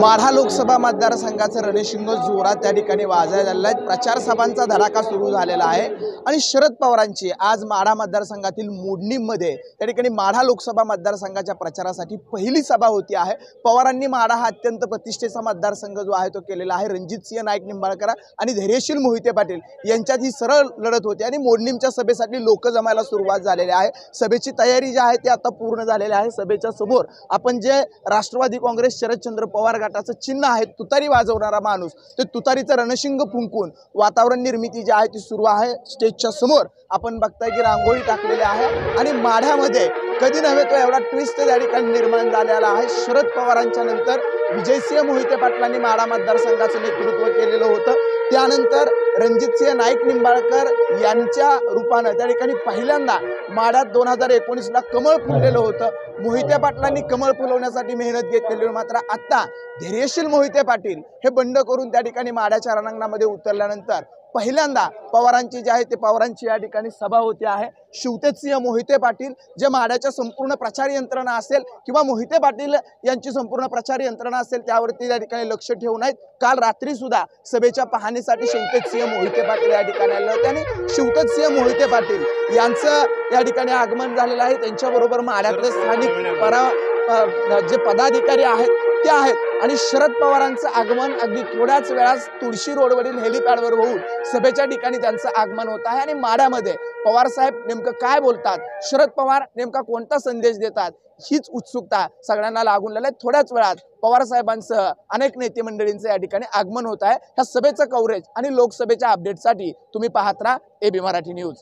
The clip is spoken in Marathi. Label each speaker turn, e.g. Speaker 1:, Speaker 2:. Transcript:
Speaker 1: माढा लोकसभा मतदारसंघाचं रणशिंग जोरात त्या ठिकाणी वाजायला लागलं आहे। प्रचार सभांचा धडाका सुरू झालेला आहे आणि शरद पवारांची आज माढा मतदारसंघातील मोडणीमध्ये त्या ठिकाणी माढा लोकसभा मतदारसंघाच्या प्रचारासाठी पहिली सभा होती आहे। पवारांनी माढा हा अत्यंत प्रतिष्ठेचा मतदारसंघ जो आहे तो केलेला आहे। रणजितसिंह नाईक निंबाळकर आणि धैर्यशील मोहिते पाटील यांच्यात ही सरळ लढत होती आणि मोडणीच्या सभेसाठी लोक जमायला सुरुवात झालेली आहे। सभेची तयारी जी आहे ती आता पूर्ण झालेली आहे। सभेच्या समोर आपण जे राष्ट्रवादी काँग्रेस शरदचंद्र पवार गटाचं चिन्ह आहे तुतारी वाजवणारा माणूस ते तुतारीचं रणशिंग फुंकून वातावरण निर्मिती जी आहे ती सुरू आहे। स्टेजच्या समोर आपण बघताय की रांगोळी टाकलेली आहे आणि माढ्यामध्ये कधी नव्हे तो एवढा ट्विस्ट त्या ठिकाणी निर्माण झालेला आहे। शरद पवारांच्या नंतर विजयसिंह मोहिते पाटलांनी माढा मतदारसंघाचं नेतृत्व केलेलं होतं। त्यानंतर रणजितसिंह नाईक निंबाळकर यांच्या रूपानं त्या ठिकाणी पहिल्यांदा माढ्यात 2019ला कमळ फुललेलं होतं। मोहिते पाटलांनी कमळ फुलवण्यासाठी मेहनत घेतलेली, मात्र आता धैर्यशील मोहिते पाटील हे बंड करून त्या ठिकाणी माढ्याच्या रणांगणामध्ये उतरल्यानंतर पहिल्यांदा पवारांची जी आहे ते पवारांची या ठिकाणी सभा होती आहे। शिवतेजसिंह मोहिते पाटील जे माढ्याच्या संपूर्ण प्रचार यंत्रणा असेल किंवा मोहिते पाटील यांची संपूर्ण प्रचार यंत्रणा असेल त्यावरती त्या ठिकाणी लक्ष ठेवून आहेत। काल रात्री सुद्धा सभेच्या पाहणीसाठी शिवतेजसिंह मोहिते पाटील या ठिकाणी आले होते आणि शिवतेजसिंह मोहिते पाटील यांचं या ठिकाणी आगमन झालेलं आहे। त्यांच्याबरोबर माढ्यातले स्थानिक जे पदाधिकारी आहेत ते आहेत आणि शरद पवारांचं आगमन अगदी थोड्याच वेळात तुळशी रोडवरील हेलिपॅडवर होऊन सभेच्या ठिकाणी त्यांचं आगमन होत आहे आणि माढ्यामध्ये पवार साहेब नेमकं काय बोलतात, शरद पवार नेमका कोणता संदेश देतात, हीच उत्सुकता सगळ्यांना लागून लागली आहे। थोड्याच वेळात पवार साहेबांसह अनेक नेते मंडळींचं या ठिकाणी आगमन होत आहे। ह्या सभेचं कव्हरेज आणि लोकसभेच्या अपडेटसाठी तुम्ही पाहत राहा AB मराठी न्यूज।